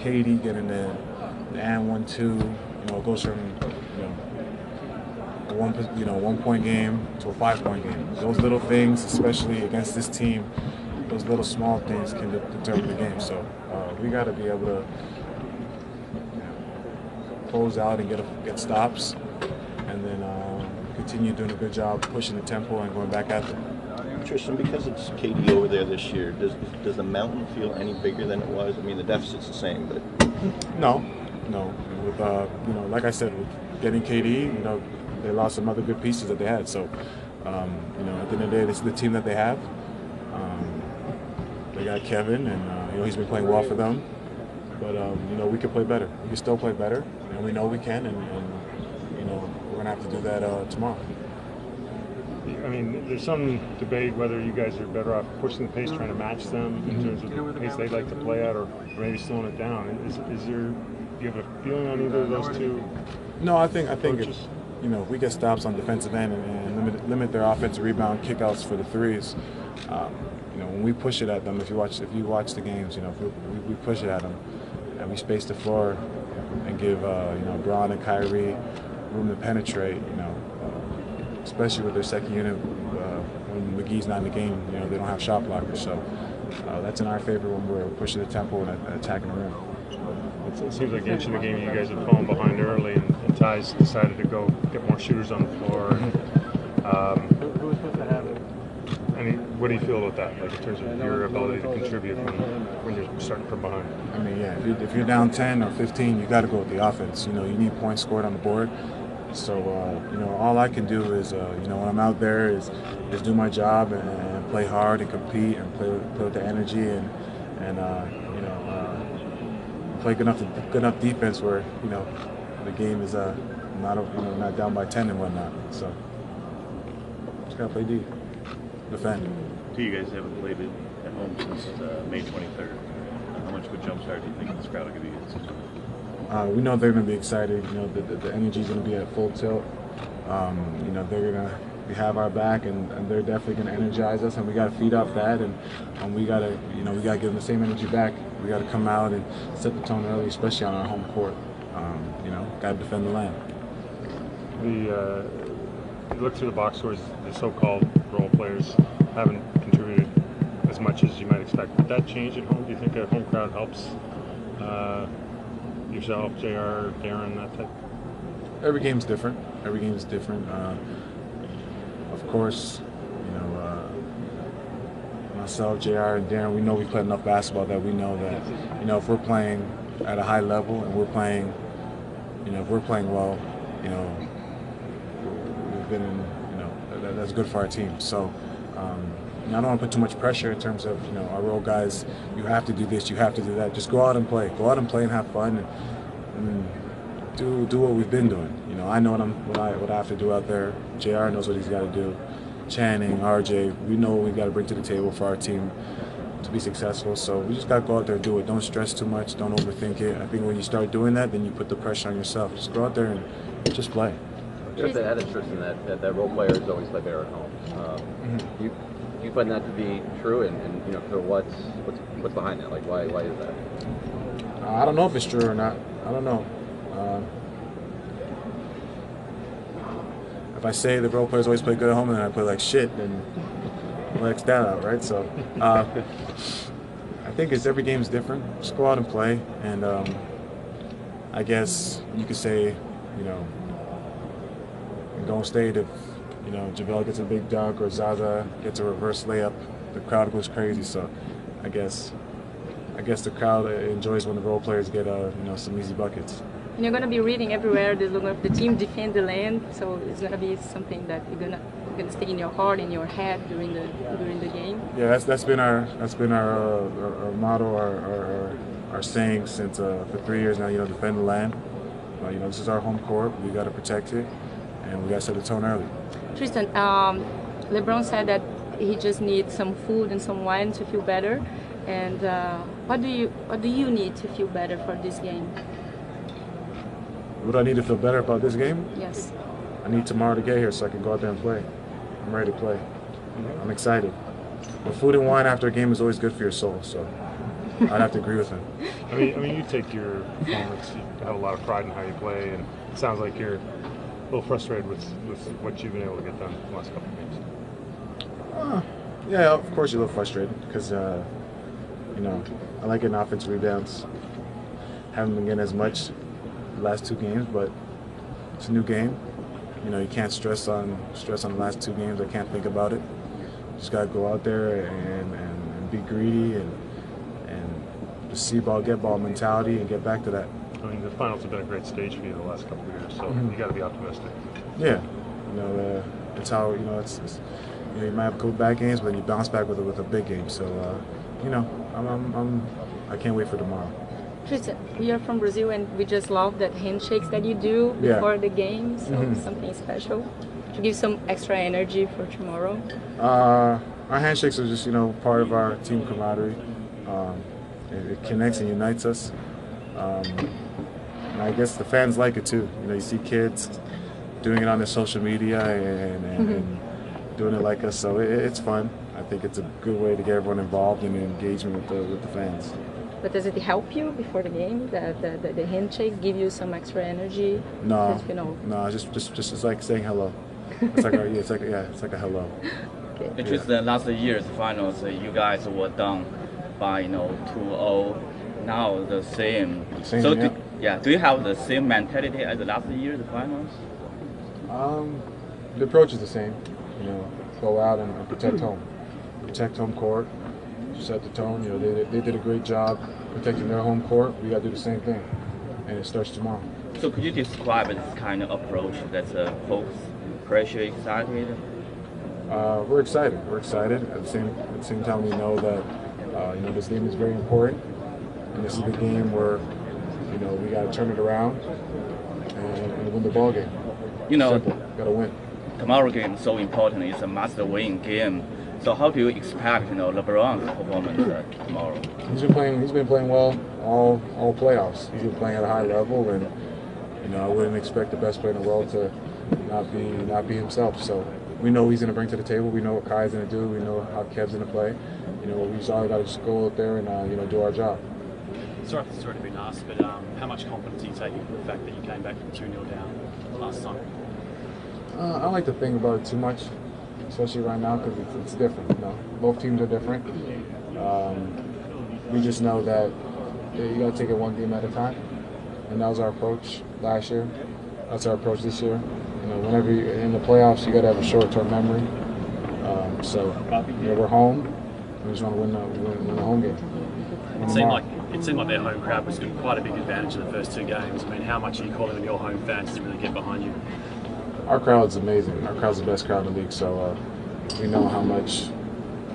KD getting the and 1-2. It goes from a 1-point game to a 5-point game. Those little things, especially against this team, those little small things can determine the game. So we got to be able to close out and get stops, and then continue doing a good job pushing the tempo and going back at them. Tristian, because it's KD over there this year, does the mountain feel any bigger than it was? I mean, the deficit's the same, but no. With like I said, with getting KD, they lost some other good pieces that they had. So, at the end of the day, this is the team that they have. They got Kevin, and he's been playing well for them. But we can play better. We can still play better, and we know we can. And we're gonna have to do that tomorrow. I mean, there's some debate whether you guys are better off pushing the pace, trying to match them in terms of the pace they'd like to play at, or maybe slowing it down. Do you have a feeling on either of those two? No, I think if we get stops on defensive end and limit their offensive rebound kickouts for the threes. When we push it at them, if you watch the games, if we push it at them and we space the floor and give Braun and Kyrie room to penetrate, especially with their second unit when McGee's not in the game, they don't have shot blockers. So that's in our favor when we're pushing the tempo and attacking the rim. It seems like each of the game you guys have fallen behind early, and Ty's decided to go get more shooters on the floor. What do you feel about that, like in terms of your ability to contribute when you're starting from behind? I mean, yeah, if you're down 10 or 15, you got to go with the offense. You need points scored on the board. So, all I can do is, when I'm out there is do my job and play hard and compete and play with the energy and play good enough defense where, the game is not down by 10 and whatnot. So, just got to play D, defend. You guys haven't played it at home since May 23rd. How much of a jump start do you think this crowd will give you guys? We know they're going to be excited. The energy's going to be at full tilt. They're going to have our back, and they're definitely going to energize us. And we got to feed off that, and we got to give them the same energy back. We got to come out and set the tone early, especially on our home court. Got to defend the land. You look through the box scores. The so-called role players haven't contributed as much as you might expect. Would that change at home? Do you think a home crowd helps? Yourself, JR, Darren, that type? Every game's different. Of course, myself, JR, and Darren, we know we played enough basketball that we know that, if we're playing at a high level and we're playing, if we're playing well, we've been in, that's good for our team. So, I don't want to put too much pressure in terms of, our role guys, you have to do this, you have to do that. Just go out and play. Go out and play and have fun and do what we've been doing. I know what I have to do out there. JR knows what he's got to do. Channing, RJ, we know what we've got to bring to the table for our team to be successful. So we just got to go out there and do it. Don't stress too much. Don't overthink it. I think when you start doing that, then you put the pressure on yourself. Just go out there and just play. Just to add to Tristan, that role players always play better at home. Do you find that to be true? And so what's behind that? Like, why is that? I don't know if it's true or not. I don't know. If I say the role players always play good at home and then I play like shit, then I'll X that out, right? So I think every game is different. Just go out and play. And I guess you could say, in Golden State, if JaVale gets a big dunk or Zaza gets a reverse layup, the crowd goes crazy. So I guess the crowd enjoys when the role players get some easy buckets. And you're going to be reading everywhere the team defend the land, so it's going to be something that you're going to stay in your heart, in your head during the game. Yeah, that's been our motto, our saying since for 3 years now. Defend the land. This is our home court. We got to protect it, and we got to set the tone early. Tristan, LeBron said that he just needs some food and some wine to feel better. And what do you need to feel better for this game? What do I need to feel better about this game? Yes. I need tomorrow to get here so I can go out there and play. I'm ready to play. I'm excited. But food and wine after a game is always good for your soul. So I'd have to agree with him. I mean, you take your performance. You have a lot of pride in how you play, and it sounds like you're a little frustrated with what you've been able to get done the last couple of games. Yeah, of course you're a little frustrated because you know, I like getting offensive rebounds. Haven't been getting as much the last 2 games, but it's a new game. You know, you can't stress on the last 2 games. I can't think about it. Just gotta go out there and be greedy and just see ball, get ball mentality, and get back to that. I mean, the finals have been a great stage for you the last couple of years, so you got to be optimistic. Yeah, you know, it's how, you know, it's you know, you might have a couple bad games, but then you bounce back with a big game. So you know, I can't wait for tomorrow. Tristian, we are from Brazil and we just love that handshakes that you do before the game, so something special to give some extra energy for tomorrow. Our handshakes are just, you know, part of our team camaraderie. It connects and unites us. And I guess the fans like it too. You know, you see kids doing it on their social media and doing it like us, so it's fun. I think it's a good way to get everyone involved in engagement with the fans. But does it help you before the game? The handshake give you some extra energy? No, you know. no, just it's like saying hello. It's like it's like a hello. Okay. It was the last year's finals. You guys were down by 2-0. Now the same. So do you have the same mentality as the last year's finals? The approach is the same. You know, go out and protect home court. Set the tone. You know, they did a great job protecting their home court. We got to do the same thing, and it starts tomorrow. So could you describe this kind of approach? That's folks pressure, excited. We're excited. We're excited. At the same time, we know that you know, this game is very important, and this is the game where, you know, we got to turn it around and win the ball game. You know, got to win. Tomorrow game is so important. It's a must-win game. So how do you expect, LeBron's performance tomorrow? He's been playing well all playoffs. He's been playing at a high level, and you know, I wouldn't expect the best player in the world to not be himself. So we know what he's going to bring to the table. We know what Kai's going to do. We know how Kev's going to play. You know, we just all got to just go out there and you know, do our job. Sorry if this has already been asked, but how much confidence are you taking from the fact that you came back from 2-0 down last time? I don't like to think about it too much, especially right now, because it's different. You know, both teams are different. We just know that you got to take it one game at a time, and that was our approach last year. That's our approach this year. You know, whenever you're in the playoffs, you got to have a short-term memory. So you know, we're home. We just want to win the home game. It seemed like their home crowd was quite a big advantage in the first 2 games. I mean, how much are you calling on your home fans to really get behind you? Our crowd's amazing. Our crowd's the best crowd in the league, so we know how much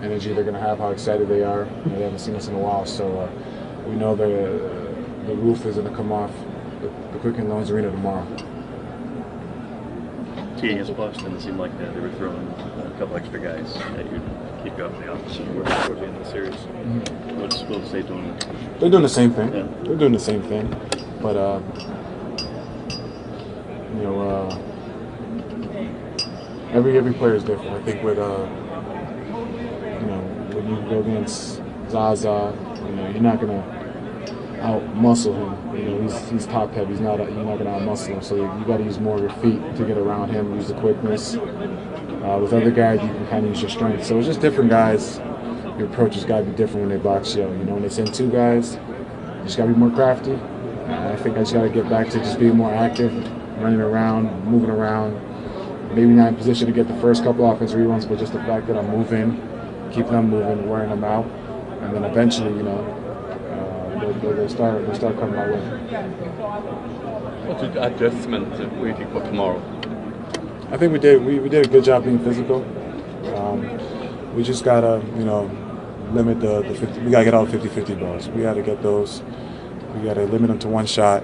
energy they're going to have, how excited they are. You know, they haven't seen us in a while, so we know the roof is going to come off the Quicken Loans Arena tomorrow. Against Boston, it seemed like they were throwing a couple extra guys that you'd keep you up in the opposite towards the end of the series. What's Will say doing? They're doing the same thing. Yeah. They're doing the same thing, but you know, every player is different. I think with you know, when you go against Zaza, you know, you're not gonna out muscle him. You know, he's top heavy. You're not gonna out muscle him. So you got to use more of your feet to get around him. Use the quickness. With other guys, you can kind of use your strength. So it's just different guys. Your approach has got to be different when they box you. You know, when they send 2 guys, you just got to be more crafty. I think I just got to get back to just being more active, running around, moving around. Maybe not in position to get the first couple offensive rebounds, but just the fact that I'm moving, keeping them moving, wearing them out, and then eventually, you know, they'll start coming my way. What's the adjustment waiting for tomorrow? I think we did a good job being physical. We just gotta, you know, limit the 50. We gotta get all 50-50 balls. We gotta get those. We gotta limit them to 1 shot.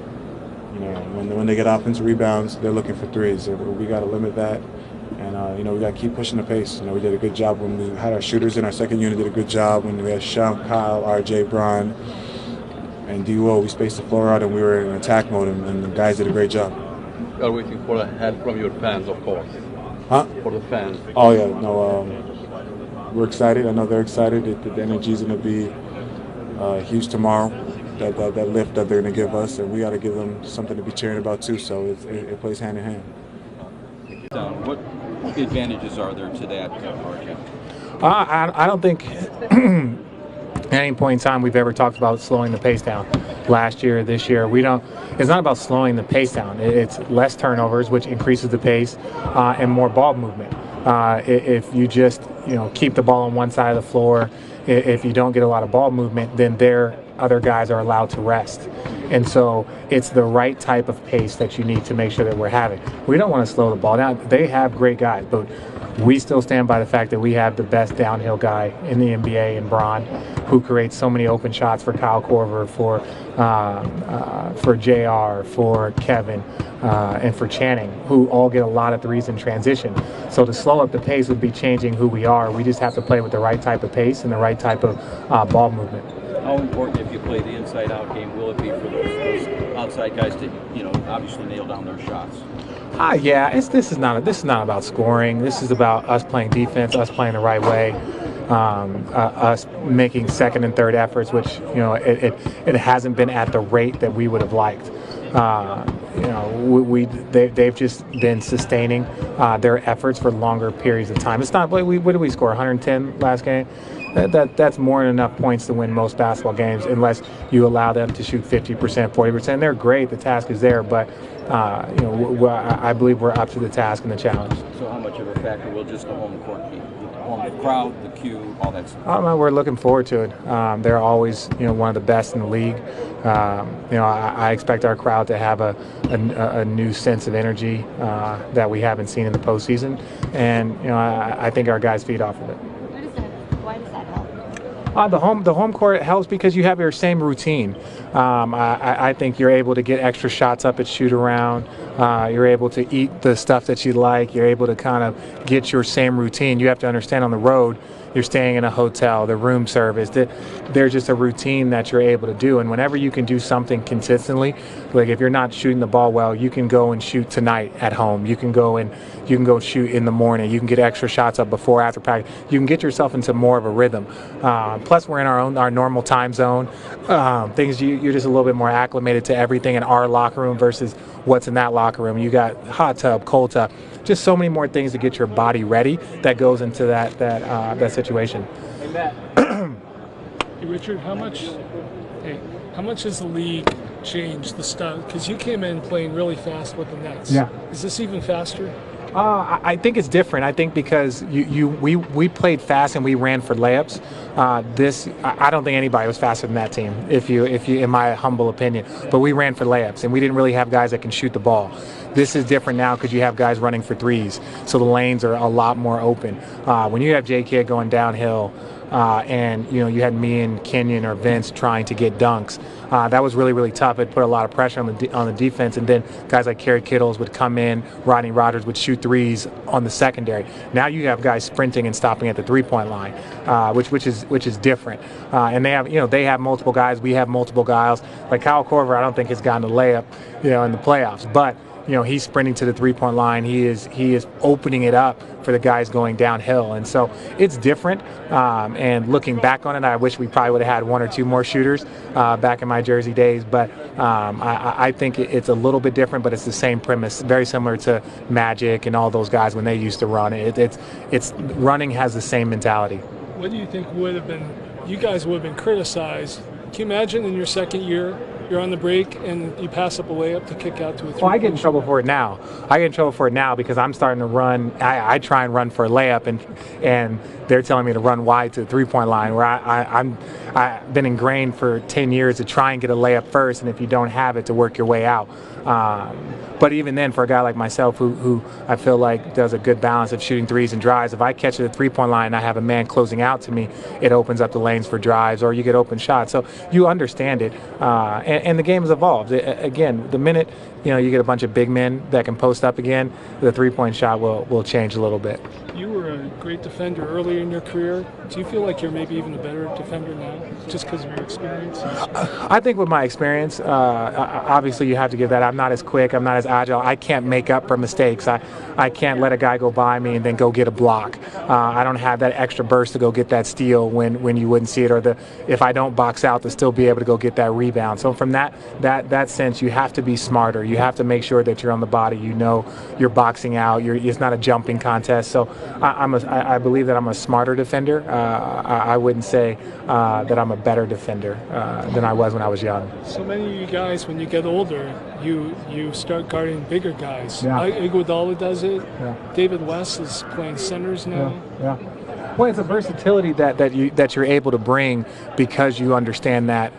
You know, when they get offensive rebounds, they're looking for 3s. We gotta limit that, and you know, we gotta keep pushing the pace. You know, we did a good job when we had our shooters in our second unit. Did a good job when we had Sean, Kyle, RJ, Bron, and D.O. We spaced the floor out and we were in attack mode, and the guys did a great job. You are waiting for help from your fans, of course. Huh? For the fans. Oh yeah, no. We're excited. I know they're excited. The energy is going to be huge tomorrow. That lift that they're going to give us, and we got to give them something to be cheering about too. So it plays hand in hand. What advantages are there to that, RJ? I don't think at any point in time we've ever talked about slowing the pace down. Last year, this year, we don't. It's not about slowing the pace down. It's less turnovers, which increases the pace, and more ball movement. If you just keep the ball on one side of the floor, if you don't get a lot of ball movement, then other guys are allowed to rest. And so it's the right type of pace that you need to make sure that we're having. We don't want to slow the ball down. They have great guys, but we still stand by the fact that we have the best downhill guy in the NBA in Braun, who creates so many open shots for Kyle Korver, for JR, for Kevin, and for Channing, who all get a lot of threes in transition. So to slow up the pace would be changing who we are. We just have to play with the right type of pace and the right type of ball movement. How important, if you play the inside-out game, will it be for those outside guys to, obviously nail down their shots? Yeah, this is not about scoring. This is about us playing defense, us playing the right way, us making second and third efforts, which it hasn't been at the rate that we would have liked. They've just been sustaining their efforts for longer periods of time. It's not. What did we score? 110 last game. That's more than enough points to win most basketball games, unless you allow them to shoot 50%, 40%. They're great. The task is there, but I believe we're up to the task and the challenge. So how much of a factor will just the home court be? The home crowd, the queue, all that stuff? We're looking forward to it. They're always one of the best in the league. I expect our crowd to have a new sense of energy that we haven't seen in the postseason, and I think our guys feed off of it. Why does that help? The home court helps because you have your same routine. I think you're able to get extra shots up at shoot around. You're able to eat the stuff that you like. You're able to kind of get your same routine. You have to understand on the road, you're staying in a hotel, the room service. There's just a routine that you're able to do. And whenever you can do something consistently, like if you're not shooting the ball well, you can go and shoot tonight at home. You can go shoot in the morning. You can get extra shots up before, after practice. You can get yourself into more of a rhythm. Plus, we're in our normal time zone. You're just a little bit more acclimated to everything in our locker room versus what's in that locker room. You got hot tub, cold tub, just so many more things to get your body ready that goes into that situation. Hey, Matt. Hey, Richard, how much has the league changed the stuff? Because you came in playing really fast with the Nets. Yeah. Is this even faster? I think it's different. I think because we played fast and we ran for layups. I don't think anybody was faster than that team, if you in my humble opinion. But we ran for layups and we didn't really have guys that can shoot the ball. This is different now because you have guys running for threes, so the lanes are a lot more open. When you have J-Kid going downhill, and you had me and Kenyon or Vince trying to get dunks. That was really, really tough. It put a lot of pressure on the defense, and then guys like Kerry Kittles would come in, Rodney Rogers would shoot threes on the secondary. Now you have guys sprinting and stopping at the three-point line, which is different. And they have multiple guys. We have multiple guys. Like Kyle Korver, I don't think has gotten a layup, in the playoffs, but. He's sprinting to the three-point line. He is opening it up for the guys going downhill, and so it's different. And looking back on it, I wish we probably would have had one or two more shooters back in my Jersey days. But I think it's a little bit different, but it's the same premise, very similar to Magic and all those guys when they used to run. It's running has the same mentality. What do you think would have been? You guys would have been criticized. Can you imagine in your second year? You're on the break and you pass up a layup to kick out to a three. Well, I get in trouble for it now. Because I'm starting to run. I try and run for a layup, and they're telling me to run wide to the three-point line. Where I've been ingrained for 10 years to try and get a layup first, and if you don't have it, to work your way out. But even then, for a guy like myself, who I feel like does a good balance of shooting threes and drives, if I catch it at the three-point line and I have a man closing out to me, it opens up the lanes for drives, or you get open shots. So you understand it, and the game has evolved. Again, the minute you get a bunch of big men that can post up again, the three-point shot will change a little bit. you were a great defender earlier in your career. Do you feel like you're maybe even a better defender now, just because of your experience? I think with my experience, obviously you have to give that. I'm not as quick. I'm not as agile. I can't make up for mistakes. I can't let a guy go by me and then go get a block. I don't have that extra burst to go get that steal when you wouldn't see it, or if I don't box out to still be able to go get that rebound. So from that sense, you have to be smarter. You have to make sure that you're on the body. You know you're boxing out. It's not a jumping contest. So I believe that I'm a smarter defender. I wouldn't say that I'm a better defender than I was when I was young. So many of you guys, when you get older, you start guarding bigger guys. Yeah. Iguodala does it. Yeah. David West is playing centers now. Yeah. Well, it's a versatility that you're able to bring because you understand that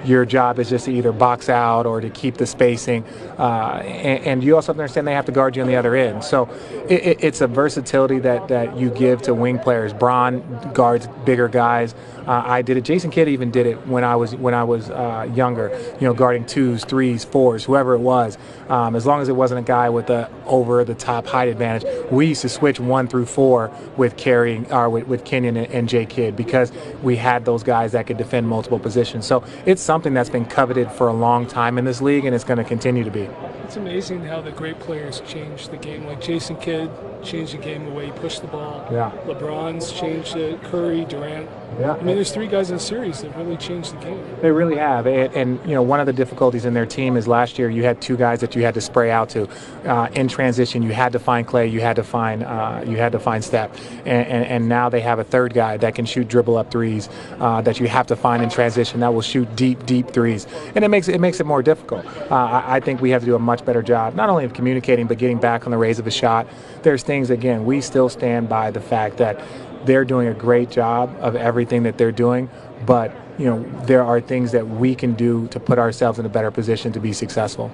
your job is just to either box out or to keep the spacing, and you also understand they have to guard you on the other end. So it's a versatility that you give to wing players. Bron guards bigger guys. I did it. Jason Kidd even did it when I was younger. Guarding 2s, 3s, 4s, whoever it was. As long as it wasn't a guy with the over-the-top height advantage, we used to switch 1 through 4 with Kenyon and Jay Kidd because we had those guys that could defend multiple positions. So it's something that's been coveted for a long time in this league, and it's going to continue to be. It's amazing how the great players change the game. Like Jason Kidd changed the game the way he pushed the ball. Yeah. LeBron's changed it. Curry, Durant. Yeah. I mean, there's 3 guys in the series that really changed the game. They really have, and one of the difficulties in their team is last year you had 2 guys that you had to spray out to. In transition, you had to find Clay, you had to find Steph, and now they have a 3rd guy that can shoot dribble up threes that you have to find in transition that will shoot deep threes, and it makes it more difficult. I think we have to do a much better job not only of communicating but getting back on the raise of a shot. There's things, again, we still stand by the fact that they're doing a great job of everything that they're doing, but there are things that we can do to put ourselves in a better position to be successful.